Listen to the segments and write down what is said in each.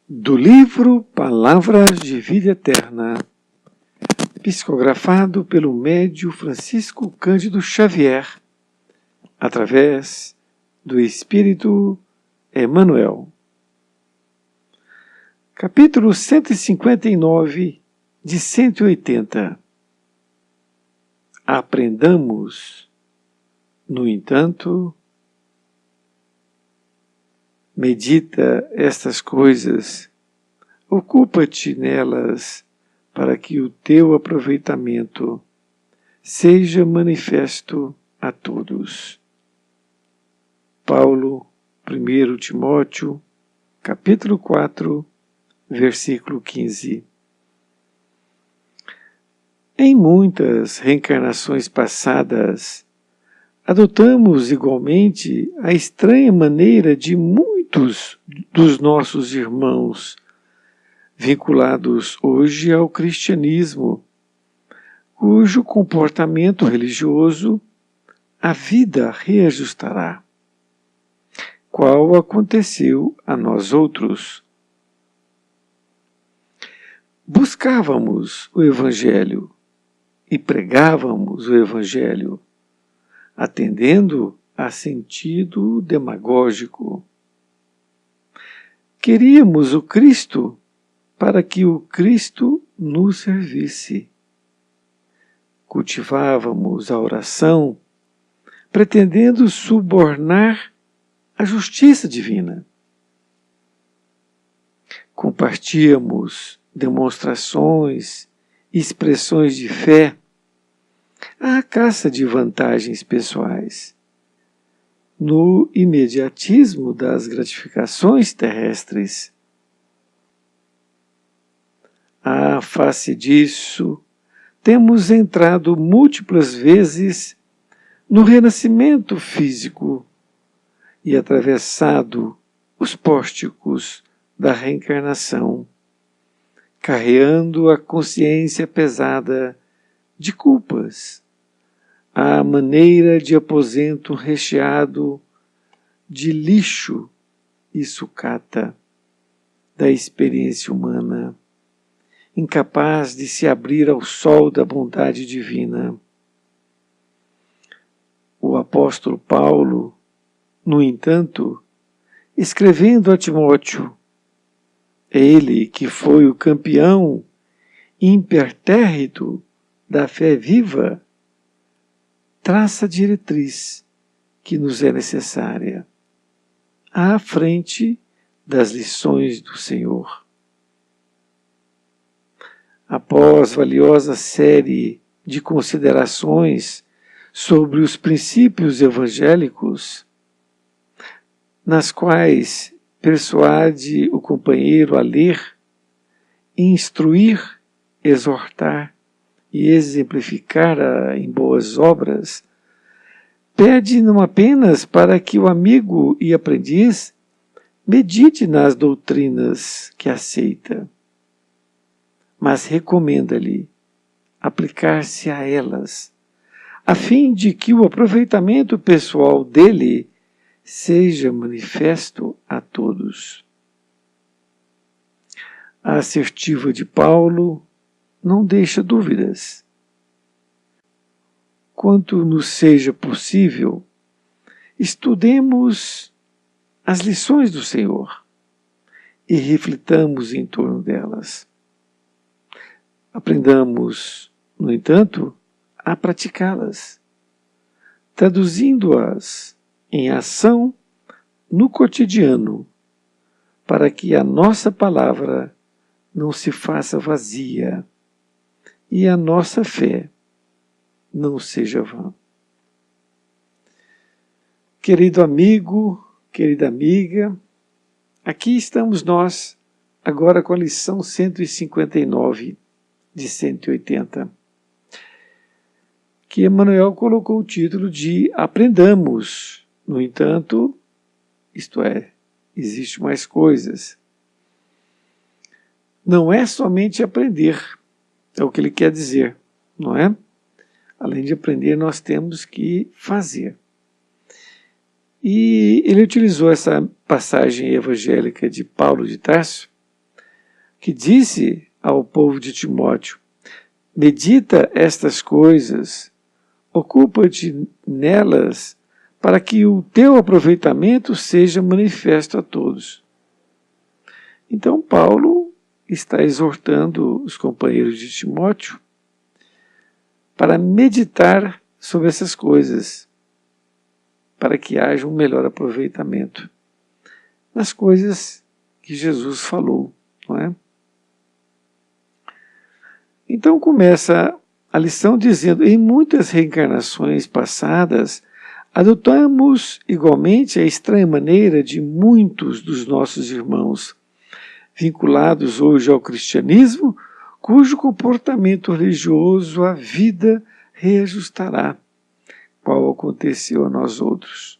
Do livro Palavras de Vida Eterna, psicografado pelo médium Francisco Cândido Xavier, através do Espírito Emmanuel. Capítulo 159 de 180. Aprendamos, no entanto, medita estas coisas, ocupa-te nelas, para que o teu aproveitamento seja manifesto a todos. Paulo, 1 Timóteo, capítulo 4, versículo 15. Em muitas reencarnações passadas, adotamos igualmente a estranha maneira de muitos dos nossos irmãos, vinculados hoje ao cristianismo, cujo comportamento religioso a vida reajustará, qual aconteceu a nós outros. Buscávamos o Evangelho e pregávamos o Evangelho, atendendo a sentido demagógico. Queríamos o Cristo para que o Cristo nos servisse. Cultivávamos a oração, pretendendo subornar a justiça divina. Compartíamos demonstrações e expressões de fé à caça de vantagens pessoais, no imediatismo das gratificações terrestres. À face disso, temos entrado múltiplas vezes no renascimento físico e atravessado os pórticos da reencarnação, carreando a consciência pesada de culpas, à maneira de aposento recheado de lixo e sucata da experiência humana, incapaz de se abrir ao sol da bondade divina. O apóstolo Paulo, no entanto, escrevendo a Timóteo, ele que foi o campeão impertérrito da fé viva, traça a diretriz que nos é necessária, à frente das lições do Senhor. Após valiosa série de considerações sobre os princípios evangélicos, nas quais persuade o companheiro a ler, instruir, exortar e exemplificar em boas obras, pede não apenas para que o amigo e aprendiz medite nas doutrinas que aceita, mas recomenda-lhe aplicar-se a elas, a fim de que o aproveitamento pessoal dele seja manifesto a todos. A assertiva de Paulo não deixa dúvidas. Quanto nos seja possível, estudemos as lições do Senhor e reflitamos em torno delas. Aprendamos, no entanto, a praticá-las, traduzindo-as em ação no cotidiano, para que a nossa palavra não se faça vazia e a nossa fé não seja vã. Querido amigo, querida amiga, aqui estamos nós, agora com a lição 159 de 180, que Emmanuel colocou o título de Aprendamos. No entanto, isto é, existe mais coisas. Não é somente aprender, é o que ele quer dizer, não é? Além de aprender, nós temos que fazer. E ele utilizou essa passagem evangélica de Paulo de Tarso que disse ao povo de Timóteo: medita estas coisas, ocupa-te nelas, para que o teu aproveitamento seja manifesto a todos. Então Paulo está exortando os companheiros de Timóteo para meditar sobre essas coisas, para que haja um melhor aproveitamento nas coisas que Jesus falou, não é? Então começa a lição dizendo: em muitas reencarnações passadas, adotamos igualmente a estranha maneira de muitos dos nossos irmãos, vinculados hoje ao cristianismo, cujo comportamento religioso a vida reajustará, qual aconteceu a nós outros.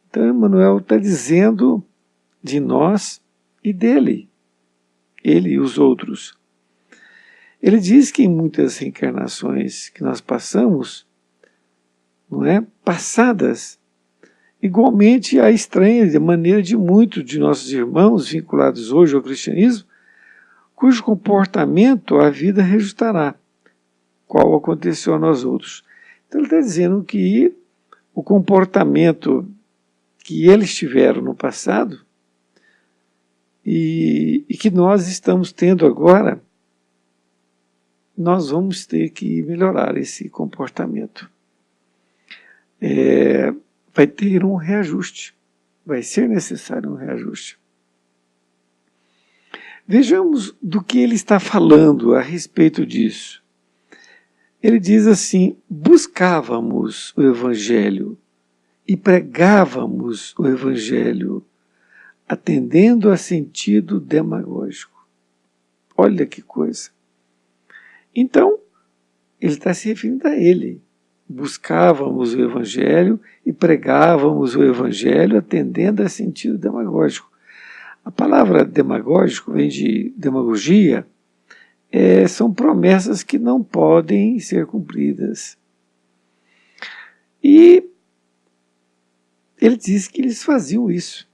Então Emmanuel está dizendo de nós e dele, ele e os outros. Ele diz que em muitas reencarnações que nós passamos, não é, passadas, igualmente a estranha maneira de muitos de nossos irmãos vinculados hoje ao cristianismo, cujo comportamento a vida reajustará, qual aconteceu a nós outros. Então ele está dizendo que o comportamento que eles tiveram no passado e que nós estamos tendo agora, nós vamos ter que melhorar esse comportamento. Vai ter um reajuste, vai ser necessário um reajuste. Vejamos do que ele está falando a respeito disso. Ele diz assim: buscávamos o Evangelho e pregávamos o Evangelho, atendendo a sentido demagógico. Olha que coisa. Então, ele está se referindo a ele. Buscávamos o Evangelho e pregávamos o Evangelho, atendendo a sentido demagógico. A palavra demagógico vem de demagogia, são promessas que não podem ser cumpridas. E ele diz que eles faziam isso,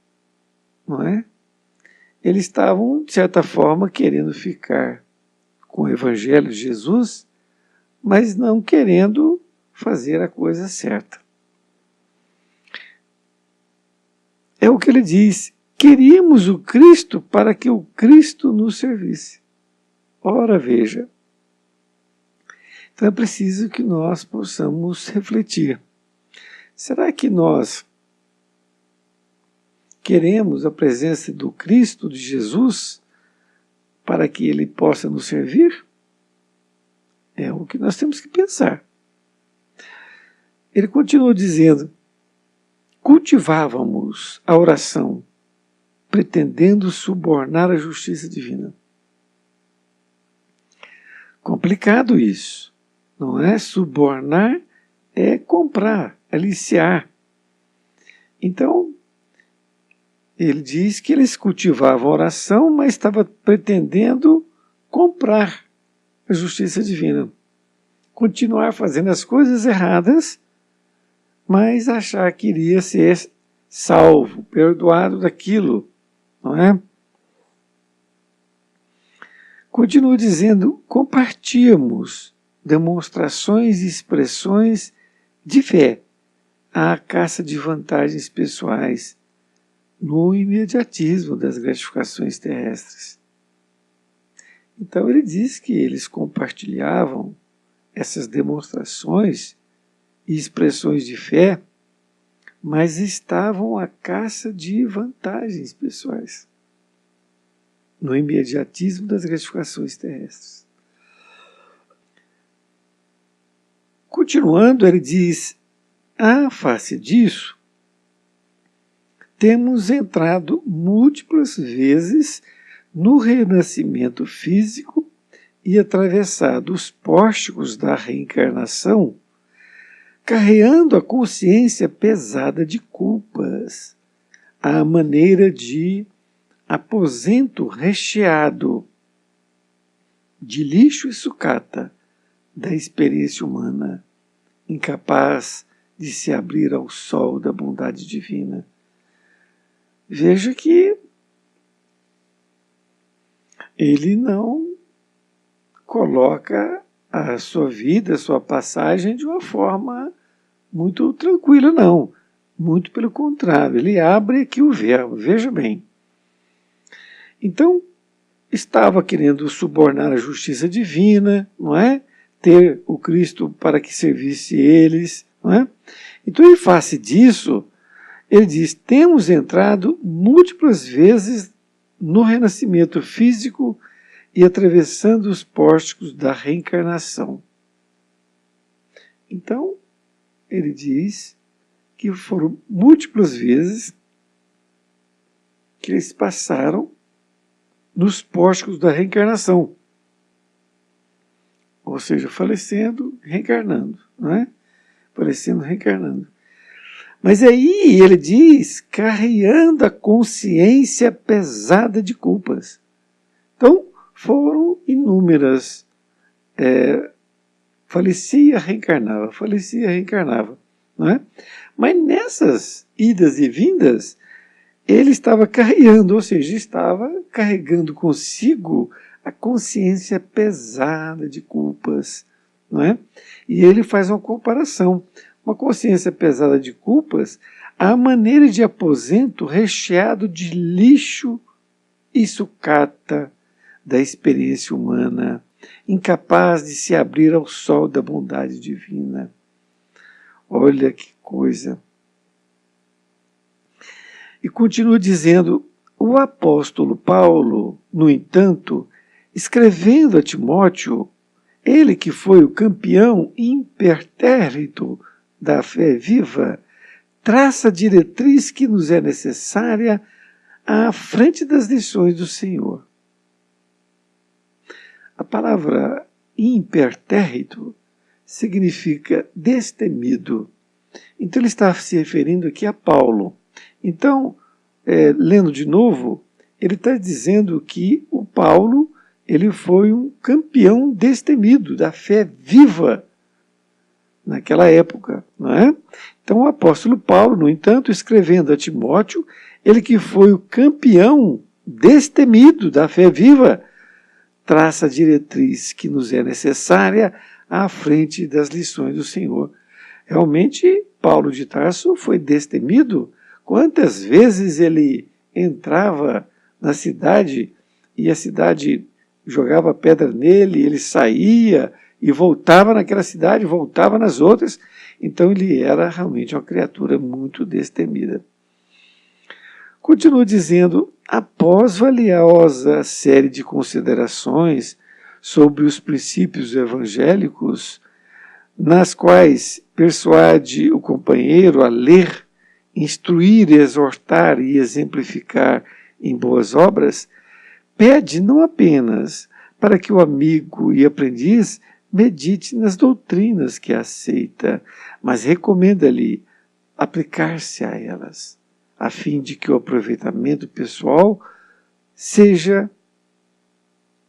não é? Eles estavam, de certa forma, querendo ficar com o Evangelho de Jesus, mas não querendo fazer a coisa certa. É o que ele diz: queríamos o Cristo para que o Cristo nos servisse. Ora, veja. Então é preciso que nós possamos refletir. Será que nós queremos a presença do Cristo, de Jesus, para que ele possa nos servir? É o que nós temos que pensar. Ele continua dizendo: cultivávamos a oração, pretendendo subornar a justiça divina. Complicado isso, não é? Subornar é comprar, aliciar. Então, ele diz que eles cultivavam a oração, mas estava pretendendo comprar a justiça divina. Continuar fazendo as coisas erradas, mas achar que iria ser salvo, perdoado daquilo, não é? Continua dizendo: compartíamos demonstrações e expressões de fé à caça de vantagens pessoais no imediatismo das gratificações terrestres. Então ele diz que eles compartilhavam essas demonstrações e expressões de fé, mas estavam à caça de vantagens pessoais no imediatismo das gratificações terrestres. Continuando, ele diz: à face disso, temos entrado múltiplas vezes no renascimento físico e atravessado os pórticos da reencarnação, carreando a consciência pesada de culpas, à maneira de aposento recheado de lixo e sucata da experiência humana, incapaz de se abrir ao sol da bondade divina. Veja que ele não coloca a sua vida, a sua passagem de uma forma muito tranquila, não. Muito pelo contrário, ele abre aqui o verbo, veja bem. Então, estava querendo subornar a justiça divina, não é? Ter o Cristo para que servisse eles, não é? Então, em face disso, ele diz: temos entrado múltiplas vezes no renascimento físico e atravessando os pórticos da reencarnação. Então, ele diz que foram múltiplas vezes que eles passaram nos pórticos da reencarnação. Ou seja, falecendo, reencarnando, não é? Falecendo, reencarnando. Mas aí ele diz, carregando a consciência pesada de culpas. Então, foram inúmeras. Falecia, reencarnava. Não é? Mas nessas idas e vindas, ele estava carregando, ou seja, estava carregando consigo a consciência pesada de culpas. Não é? E ele faz uma comparação. Uma consciência pesada de culpas, à maneira de aposento recheado de lixo e sucata da experiência humana, incapaz de se abrir ao sol da bondade divina. Olha que coisa! E continua dizendo, o apóstolo Paulo, no entanto, escrevendo a Timóteo, ele que foi o campeão impertérrito da fé viva, traça a diretriz que nos é necessária à frente das lições do Senhor. A palavra impertérrito significa destemido. Então ele está se referindo aqui a Paulo. Então, lendo de novo, ele está dizendo que o Paulo ele foi um campeão destemido da fé viva naquela época, não é? Então o apóstolo Paulo, no entanto, escrevendo a Timóteo, ele que foi o campeão destemido da fé viva, traça a diretriz que nos é necessária à frente das lições do Senhor. Realmente, Paulo de Tarso foi destemido. Quantas vezes ele entrava na cidade e a cidade jogava pedra nele, ele saía e voltava naquela cidade, voltava nas outras. Então ele era realmente uma criatura muito destemida. Continua dizendo, após valiosa série de considerações sobre os princípios evangélicos, nas quais persuade o companheiro a ler, instruir, exortar e exemplificar em boas obras, pede não apenas para que o amigo e aprendiz medite nas doutrinas que aceita, mas recomenda-lhe aplicar-se a elas, a fim de que o aproveitamento pessoal seja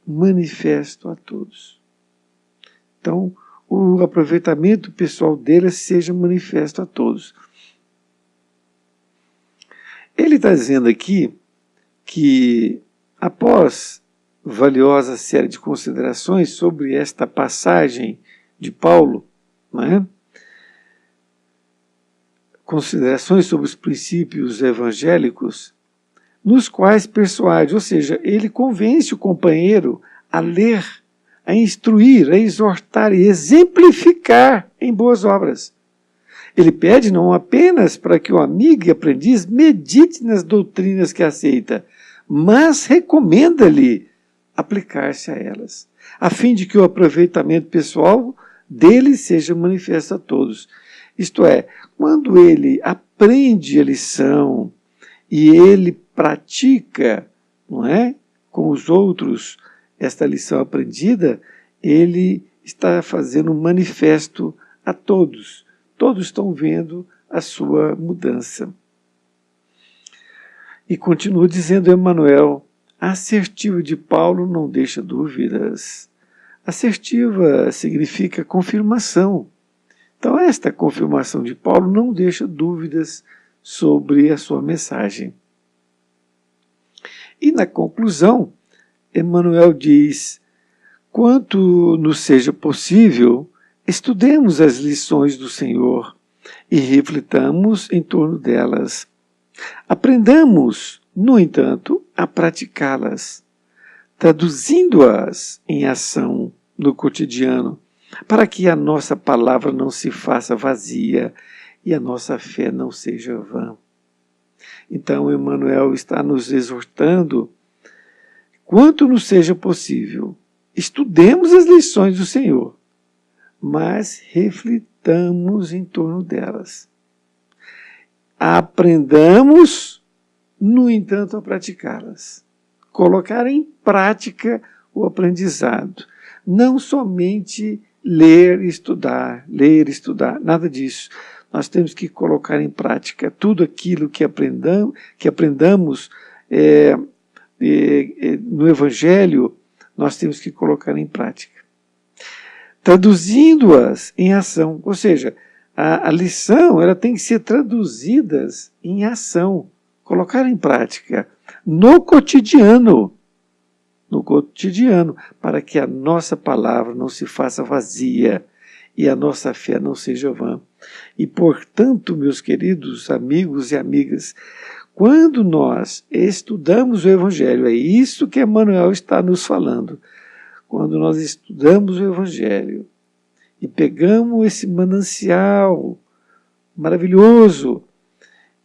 manifesto a todos. Então, o aproveitamento pessoal deles seja manifesto a todos. Ele está dizendo aqui que, após valiosa série de considerações sobre esta passagem de Paulo, não é? Considerações sobre os princípios evangélicos, nos quais persuade, ou seja, ele convence o companheiro a ler, a instruir, a exortar e exemplificar em boas obras. Ele pede não apenas para que o amigo e aprendiz medite nas doutrinas que aceita, mas recomenda-lhe aplicar-se a elas, a fim de que o aproveitamento pessoal dele seja manifesto a todos. Isto é, quando ele aprende a lição e ele pratica, não é, com os outros esta lição aprendida, ele está fazendo um manifesto a todos. Todos estão vendo a sua mudança. E continua dizendo Emmanuel, a assertiva de Paulo não deixa dúvidas. Assertiva significa confirmação. Então esta confirmação de Paulo não deixa dúvidas sobre a sua mensagem. E na conclusão, Emmanuel diz: quanto nos seja possível, estudemos as lições do Senhor e reflitamos em torno delas. Aprendamos, no entanto, a praticá-las, traduzindo-as em ação no cotidiano, para que a nossa palavra não se faça vazia e a nossa fé não seja vã. Então, Emmanuel está nos exortando, quanto nos seja possível, estudemos as lições do Senhor, mas reflitamos em torno delas. Aprendamos, no entanto, a praticá-las. Colocar em prática o aprendizado. Não somente ler e estudar, nada disso. Nós temos que colocar em prática tudo aquilo que aprendamos no Evangelho, nós temos que colocar em prática. Traduzindo-as em ação, ou seja, a lição ela tem que ser traduzida em ação, colocar em prática, no cotidiano, para que a nossa palavra não se faça vazia e a nossa fé não seja vã. E, portanto, meus queridos amigos e amigas, quando nós estudamos o Evangelho, é isso que Emmanuel está nos falando, quando nós estudamos o Evangelho e pegamos esse manancial maravilhoso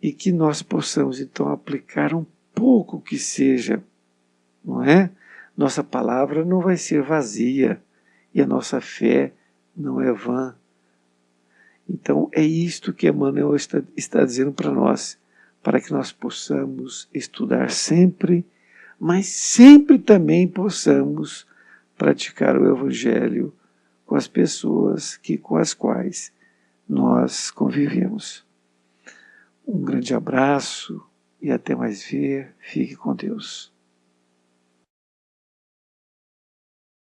e que nós possamos, então, aplicar um pouco que seja, não é? Nossa palavra não vai ser vazia e a nossa fé não é vã. Então, é isto que Emmanuel está dizendo para nós, para que nós possamos estudar sempre, mas sempre também possamos praticar o Evangelho com as pessoas com as quais nós convivemos. Um grande abraço e até mais ver. Fique com Deus.